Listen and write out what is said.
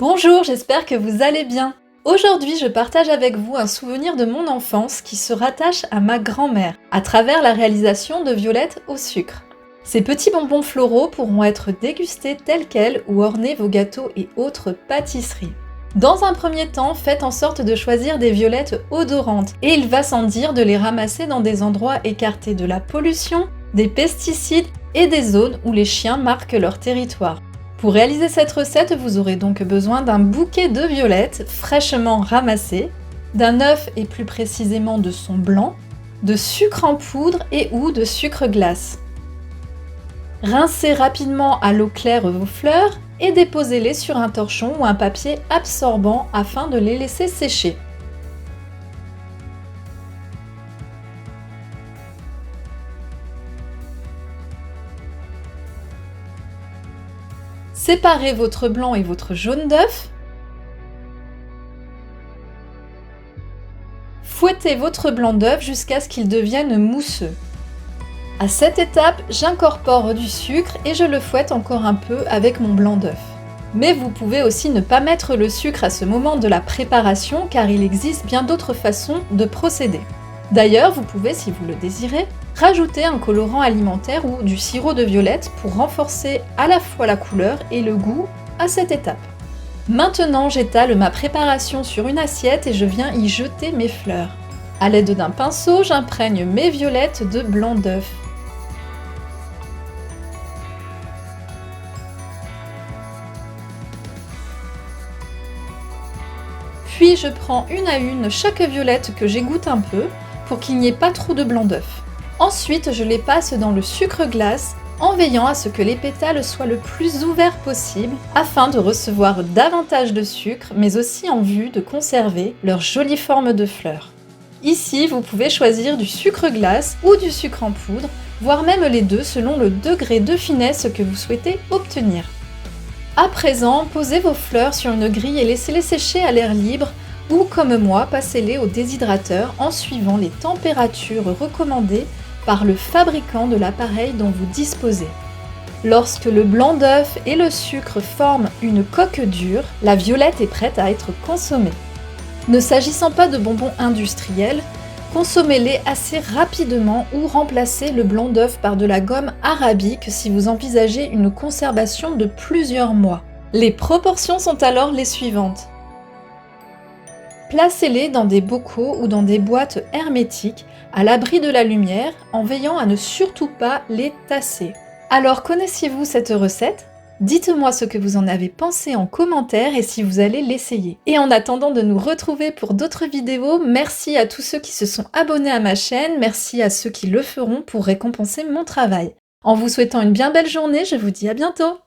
Bonjour, j'espère que vous allez bien. Aujourd'hui, je partage avec vous un souvenir de mon enfance qui se rattache à ma grand-mère, à travers la réalisation de violettes au sucre. Ces petits bonbons floraux pourront être dégustés tels quels ou orner vos gâteaux et autres pâtisseries. Dans un premier temps, faites en sorte de choisir des violettes odorantes et il va sans dire de les ramasser dans des endroits écartés de la pollution, des pesticides et des zones où les chiens marquent leur territoire. Pour réaliser cette recette, vous aurez donc besoin d'un bouquet de violettes fraîchement ramassées, d'un œuf et plus précisément de son blanc, de sucre en poudre et ou de sucre glace. Rincez rapidement à l'eau claire vos fleurs et déposez-les sur un torchon ou un papier absorbant afin de les laisser sécher. Séparez votre blanc et votre jaune d'œuf. Fouettez votre blanc d'œuf jusqu'à ce qu'il devienne mousseux. À cette étape, j'incorpore du sucre et je le fouette encore un peu avec mon blanc d'œuf. Mais vous pouvez aussi ne pas mettre le sucre à ce moment de la préparation car il existe bien d'autres façons de procéder. D'ailleurs, vous pouvez, si vous le désirez, rajouter un colorant alimentaire ou du sirop de violette pour renforcer à la fois la couleur et le goût à cette étape. Maintenant, j'étale ma préparation sur une assiette et je viens y jeter mes fleurs. À l'aide d'un pinceau, j'imprègne mes violettes de blanc d'œuf. Puis je prends une à une chaque violette que j'égoutte un peu pour qu'il n'y ait pas trop de blanc d'œuf. Ensuite, je les passe dans le sucre glace en veillant à ce que les pétales soient le plus ouverts possible afin de recevoir davantage de sucre mais aussi en vue de conserver leur jolie forme de fleurs. Ici, vous pouvez choisir du sucre glace ou du sucre en poudre, voire même les deux selon le degré de finesse que vous souhaitez obtenir. À présent, posez vos fleurs sur une grille et laissez-les sécher à l'air libre ou, comme moi, passez-les au déshydrateur en suivant les températures recommandées par le fabricant de l'appareil dont vous disposez. Lorsque le blanc d'œuf et le sucre forment une coque dure, la violette est prête à être consommée. Ne s'agissant pas de bonbons industriels, consommez-les assez rapidement ou remplacez le blanc d'œuf par de la gomme arabique si vous envisagez une conservation de plusieurs mois. Les proportions sont alors les suivantes. Placez-les dans des bocaux ou dans des boîtes hermétiques à l'abri de la lumière en veillant à ne surtout pas les tasser. Alors connaissiez-vous cette recette ? Dites-moi ce que vous en avez pensé en commentaire et si vous allez l'essayer. Et en attendant de nous retrouver pour d'autres vidéos, merci à tous ceux qui se sont abonnés à ma chaîne, merci à ceux qui le feront pour récompenser mon travail. En vous souhaitant une bien belle journée, je vous dis à bientôt!